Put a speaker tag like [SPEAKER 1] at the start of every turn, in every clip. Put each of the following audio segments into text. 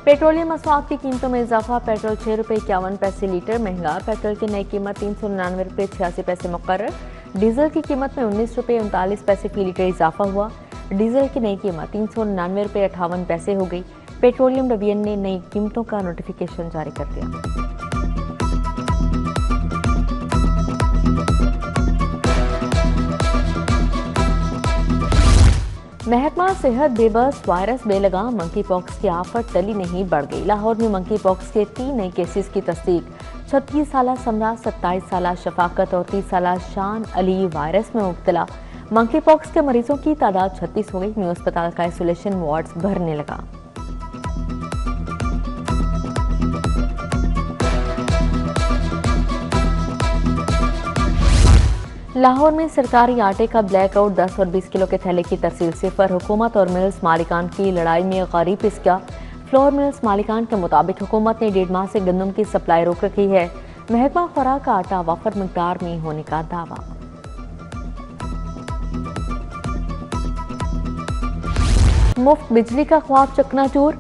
[SPEAKER 1] Petroleum मसनूआत की कीमतों में इजाफा। पेट्रोल ₹6.51 लीटर महंगा। पेट्रोल की नई कीमत ₹399.86 मुकर्रर। डीजल की कीमत में ₹19.39 फी लीटर इजाफा हुआ। डीजल की नई कीमत ₹399.58 हो गई। पेट्रोलियम डिवीजन ने नई कीमतों का नोटिफिकेशन जारी कर दिया। महकमा सेहत बेबस, वायरस बेलगाम, मंकी पॉक्स की आफत टली नहीं बढ़ गई। लाहौर में मंकी पॉक्स के 3 नए केसेस की तस्दीक। 36 साला समरा, 27 साला शफाकत और 30 साला शान अली वायरस में मुब्तला। मंकी पॉक्स के मरीजों की तादाद 36 हो गई। न्यू अस्पताल का आइसोलेशन वार्ड्स भरने लगा। लाहौर में सरकारी आटे का ब्लैकआउट। 10 और 20 किलो के थैले की तरसील सिफर। हुकूमत और मिल्स मालिकान की लड़ाई में गरीब पिसका। फ्लोर मिल्स मालिकान के मुताबिक हुकूमत ने 1.5 माह से गंदम की सप्लाई रोक रखी है। महकमा खुराक का आटा वफर मिकदार में होने का दावा। मुफ्त बिजली का ख्वाब चकनाचूर।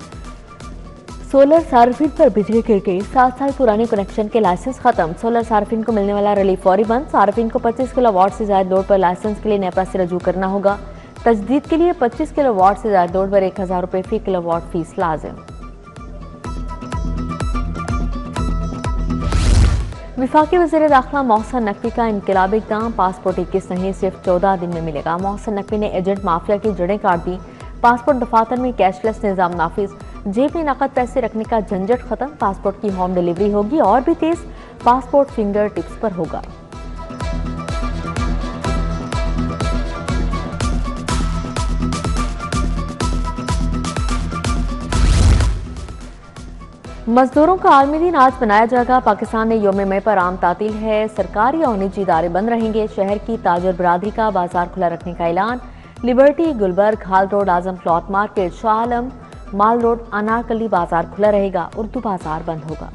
[SPEAKER 1] सोलर सार्फिन पर बिजली गिर गई। 7 साल पुराने कनेक्शन के लाइसेंस खत्म। सोलर सार्फिन को मिलने वाला रिलीफ फौरी बंद। सार्फिन को 25 किलोवाट से ज्यादा लोड पर लाइसेंस के लिए नेपरा से रजू करना होगा। तजदीद के लिए 25 किलोवाट से ज्यादा लोड पर 1000 रुपये फी किलोवाट फीस लाजिम। विफाकी वज़ीर दाखिला मोहसिन नकवी का इनकलाबी इक़दाम। पासपोर्ट 21 नहीं सिर्फ 14 दिन में मिलेगा। मोहसिन नकवी ने एजेंट माफिया की जड़ें काट दी। पासपोर्ट दफातर में कैशलेस निज़ाम नाफिज। जेब में नकद पैसे रखने का झंझट खत्म। पासपोर्ट की होम डिलीवरी होगी और भी तेज। पासपोर्ट फिंगर टिप्स पर होगा। मजदूरों का आलमी दिन आज मनाया जाएगा। पाकिस्तान में यौम मई पर आम तातील है। सरकारी और निजी इदारे बंद रहेंगे। शहर की ताजर बरादरी का बाजार खुला रखने का ऐलान। लिबर्टी, गुलबर्ग, हाल रोड, आजम क्लॉथ मार्केट, शाह आलम, माल रोड, अनारकली बाजार खुला रहेगा। उर्दू बाजार बंद होगा।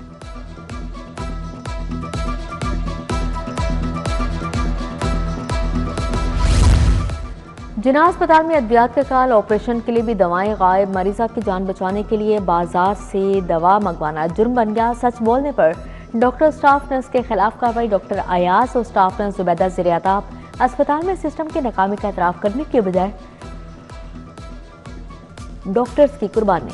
[SPEAKER 1] जिना अस्पताल में अद्वियात का काल। ऑपरेशन के लिए भी दवाएं गायब। मरीजा की जान बचाने के लिए बाजार से दवा मंगवाना जुर्म बन गया। सच बोलने पर डॉक्टर स्टाफ नर्स के खिलाफ कार्रवाई। डॉक्टर अयाज और स्टाफ नर्स जुबैदा ज़ेर-ए-आताब। अस्पताल में सिस्टम की नाकामी का एतराफ करने के बजाय डॉक्टर्स की कुर्बानी।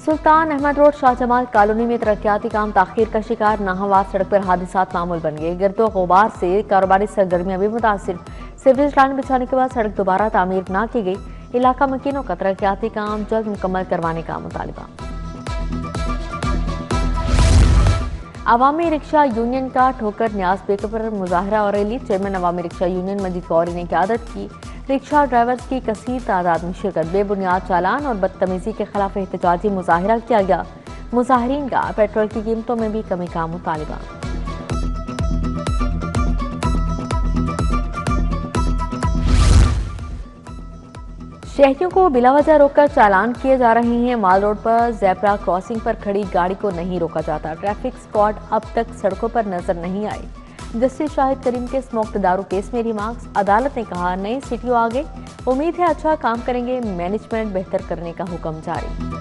[SPEAKER 1] सुल्तान अहमद रोड, शाहजमाल कॉलोनी में तरक्याती काम ताखीर का शिकार। नाहवार सड़क पर हादसात मामूल बन गए। गिरदो गुबार से कारोबारी सरगर्मियां भी मुतासिर। सीवरेज लाइन बिछाने के बाद सड़क दोबारा तामीर न की गई। इलाका मकीनों का तरक्याती काम जल्द मुकम्मल करवाने का मुतालबा। अवामी रिक्शा यूनियन का ठोकर न्याज बेकर पर मुजाहरा और रैली। चेयरमैन अवामी रिक्शा यूनियन मजीद गौरी ने क़यादत की। रिक्शा ड्राइवर्स की कसीर तादाद में शिरकत। बेबुनियाद चालान और बदतमीजी के खिलाफ एहतजाजी मुजाहरा किया गया। मुजाहरीन का पेट्रोल की कीमतों में भी कमी का मुतालबा। शहरियों को बिलावजह रोककर चालान किए जा रहे हैं। माल रोड पर ज़ेब्रा क्रॉसिंग पर खड़ी गाड़ी को नहीं रोका जाता। ट्रैफिक स्क्वाड अब तक सड़कों पर नजर नहीं आई। जस्टिस शाहिद करीम के स्मोक्ड दारू केस में रिमार्क्स। अदालत ने कहा नए सीटीओ आ गए, उम्मीद है अच्छा काम करेंगे। मैनेजमेंट बेहतर करने का हुक्म जारी।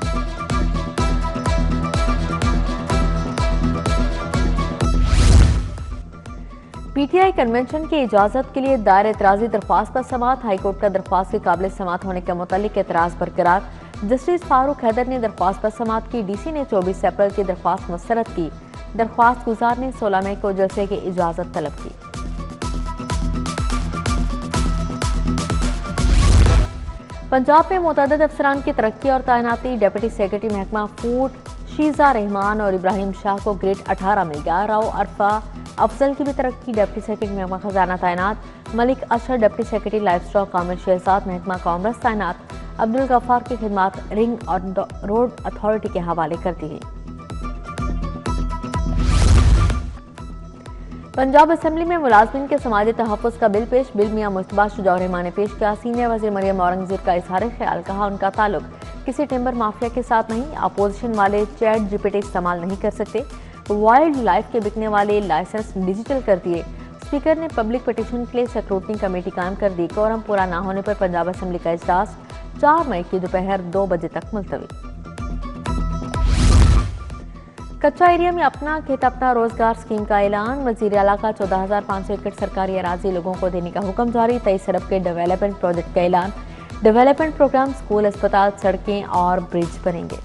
[SPEAKER 1] पीटीआई कन्वेंशन की इजाजत के लिए दायर एतराजी दरख्वास्त पर समाअत। हाईकोर्ट का दरख्वास्त के काबिल समाअत होने के मुतालिक एतराज बरकरार। जस्टिस फारूक हैदर ने दरख्वास्त पर समाअत की। डीसी ने 24 अप्रैल की दरख्वास्त मुस्तरद की। दरख्वास्त गुजार ने 16 मई को जलसे की इजाजत तलब की। पंजाब में मुतअद्दिद अफसरान की तरक्की और तैनाती। डिप्टी सेक्रेटरी महकमा फूड शीजा रहमान और इब्राहिम शाह को ग्रेड 18 मिल गया। राव अरफा अफजल की भी तरक्की। डिप्टी सेक्रेटरी महकमा खजाना तैनात। मलिक अशर डिप्टी सेक्रेटरी लाइफ स्टॉक। कामिल शहजाद महकमा कॉमर्स तैनात। अब्दुल गफ्फार की खिदमत रिंग और रोड अथॉरिटी के हवाले कर दी गई। पंजाब असेंबली में मुलाजमिन के समाजी तहफ़्फ़ुज़ का बिल पेश। बिल मियां मुश्तबा शुजा रहमान ने पेश किया। सीनियर वज़ीर मरियम औरंगज़ेब का इज़हार ख्याल। कहा उनका ताल्लुक किसी टिम्बर माफिया के साथ नहीं। अपोजिशन वाले चैट जीपीटी इस्तेमाल नहीं कर सकते। वाइल्ड लाइफ के बिकने वाले लाइसेंस डिजिटल कर दिए। स्पीकर ने पब्लिक पिटीशन के लिए स्क्रूटनी कमेटी कायम कर दी। कोरम पूरा न होने पर पंजाब असेंबली का इजलास 4 मई की दोपहर 2 बजे तक मुलतवी। कच्चा एरिया में अपना खेत अपना रोजगार स्कीम का ऐलान। वजीर आला का 14,500 एकड़ सरकारी अराजी लोगों को देने का हुक्म जारी। 23 अरब के डेवलपमेंट प्रोजेक्ट का ऐलान। डेवलपमेंट प्रोग्राम स्कूल, अस्पताल, सड़कें और ब्रिज बनेंगे।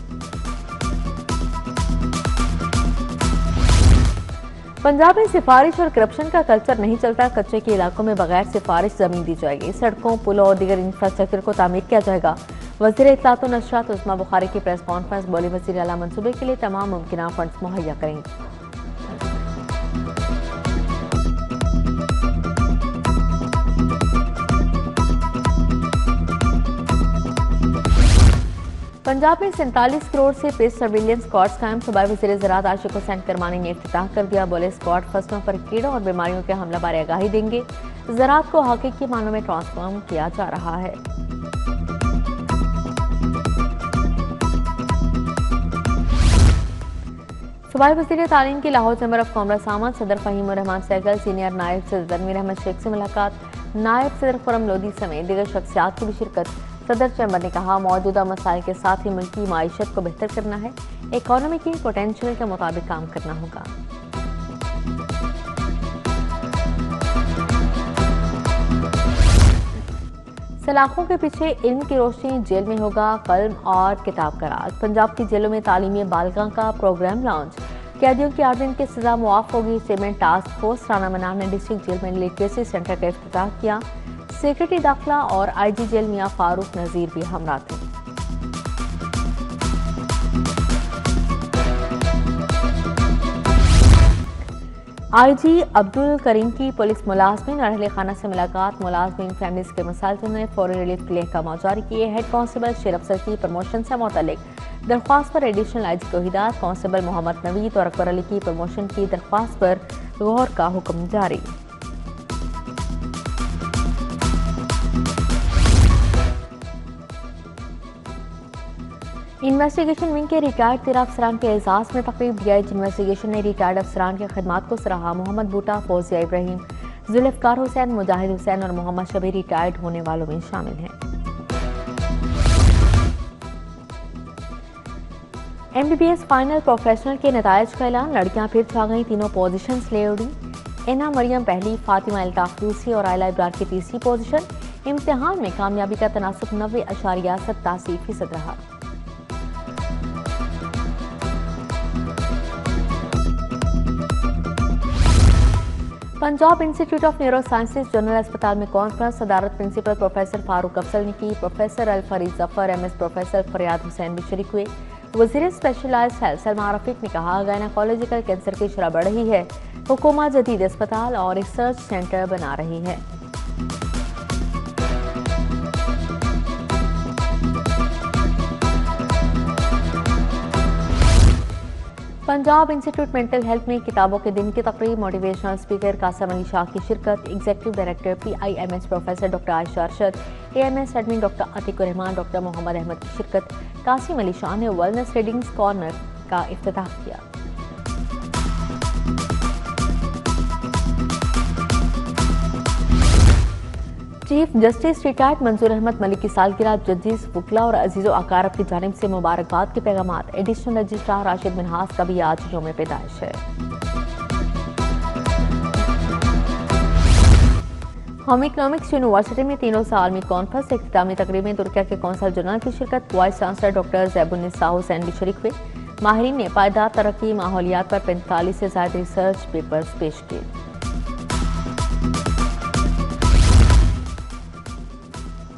[SPEAKER 1] पंजाब में सिफारिश और करप्शन का कल्चर नहीं चलता। कच्चे के इलाकों में बगैर सिफारिश जमीन दी जाएगी। सड़कों, पुलों और दीगर इंफ्रास्ट्रक्चर को तामीर किया जाएगा। वज़ीर इत्तलात और नशरियात उस्मा बुखारी की प्रेस कॉन्फ्रेंस। बोली वज़ीर आला मंसूबे के लिए तमाम मुमकिन फंड्स मुहैया करेंगे। पंजाब में 47 करोड़ से पेश सर्विलियंस स्क्वाड्स कायम। सूबाई वज़ीर ज़राअत आशिक हुसैन करमानी ने इफ्तिताह कर दिया। बोले स्क्वाड फसलों पर कीड़ों और बीमारियों के हमला बारे आगाही देंगे। ज़राअत को हकीकी मानों में ट्रांसफॉर्म किया जा रहा है। सूबाई वज़ीर तालीम की लाहौर चैम्बर ऑफ कॉमर्स आमद। सदर फ़हीम रहमान सहगल, सीनियर नायब सदर तनवीर अहमद शेख से मुलाकात। नायब सदर खुरम लोधी समेत दीगर शख्सियात की भी शिरकत। सदर चैम्बर ने कहा मौजूदा मसाइल के साथ ही मुल्क की माईशत को बेहतर करना है। इकॉनमी की पोटेंशियल के मुताबिक काम करना होगा। सलाखों के पीछे इल्म की रोशनी जेल में होगा कलम और किताब का राज। पंजाब की जेलों में तालीमी बालिगां का प्रोग्राम लॉन्च। कैदियों की 8 दिन की सजा मुआफ होगी। चेयरमैन टास्क फोर्स राना मनार ने डिस्ट्रिक्ट जेल में लिटरेसी सेंटर का इफ्तिताह किया। सेक्रेटरी दाखिला और आईजी जेल मियां फारूक नजीर भी हमरा थे। आईजी अब्दुल करीम की पुलिस मुलाजमीन और अहले खाना से मुलाकात। मुलाजमीन फैमिलीज के मसाइल सुनने फौरी रिलीफ के लिए अहकाम जारी किए। हेड कांस्टेबल शेर अफसर की प्रमोशन से मुतल्लिक दरख्वास्त पर एडिशनल आईजी को हिदायत। कांस्टेबल मोहम्मद नवीद और अकबर अली की प्रमोशन की दरख्वास्त पर गौर का हुक्म जारी। इन्वेस्टिगेशन विंग के रिटायर्ड 13 अफसरान के एजाज में तकरीब। डीआईजी इन्वेस्टिगेशन ने रिटायर्ड अफसरान की खिदमात को सराहा। मोहम्मद बूटा, फौजिया इब्राहिम, जुल्फकार हुसैन, मुजाहिद हुसैन और मोहम्मद शबीर रिटायर्ड होने वालों में शामिल हैं। MBBS फाइनल प्रोफेशनल के नतायज का ऐलान। लड़कियां फिर छा गई, तीनों पोजीशंस ले उड़ी। एना मरियम पहली, फातिमा अल्ताफ दूसरी और आयला इब्रार की तीसरी पोजीशन। इम्तिहान में कामयाबी का तनासुब 90.87% रहा। Punjab institute of neuro sciences general अस्पताल में कॉन्फ्रेंस। सदारत प्रिंसिपल प्रोफेसर फारूक अफजल ने की। प्रोफेसर अल फरीद जफर, MS प्रोफेसर फरियाद हुसैन भी शरीक हुए। वज़ीर स्पेशलाइज्ड हेल्थ सलमा रफीक ने कहा गायनाकोलॉजिकल कैंसर की शरह बढ़ रही है। हुकूमत जदीद अस्पताल और रिसर्च सेंटर बना रही है। पंजाब इंस्टीट्यूट मेंटल हेल्थ में किताबों के दिन की तकरीब। मोटिवेशनल स्पीकर कासिम अली शाह की शिरकत। Executive director PIMH professor doctor Ayesha Arshad, AMS admin doctor Atiqur Rahman, doctor Mohammad Ahmed की शिरकत। कासिम अली शाह ने वेलनेस रीडिंग्स कॉर्नर का इफ्तिताह किया। चीफ जस्टिस रिटायर्ड मंजूर अहमद मलिक की सालगिरह जजेस, वकला और अजीज़ो अकारब की जानिब से मुबारकबाद के पैगामात। एडिशनल रजिस्ट्रार राशिद मिनहास का भी आज यौम पैदाइश है। होम इकनॉमिक्स यूनिवर्सिटी में 3 रोज़ा आलमी कॉन्फ्रेंस। इख्तितामी तकरीब में तुर्किया के कौंसल जनरल की शिरकत। Vice chancellor doctor Zebunnisa Hussain भी शरीक हुए। माहिरीन ने पायदार तरक्की माहौलियात पर 45 से ज़ायद रिसर्च पेपर्स पेश किए।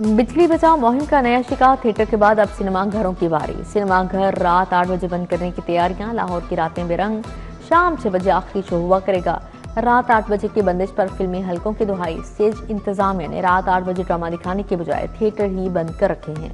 [SPEAKER 1] बिजली बचाओ मुहिम का नया शिकार। थिएटर के बाद अब सिनेमा घरों की बारी। सिनेमा घर रात 8 बजे बंद करने की तैयारियां। लाहौर की रातें बेरंग। शाम 6 बजे आखिरी शो हुआ करेगा। रात 8 बजे की बंदिश पर फिल्मी हलकों की दुहाई। स्टेज इंतजामिया ने रात 8 बजे ड्रामा दिखाने के बजाय थिएटर ही बंद कर रखे हैं।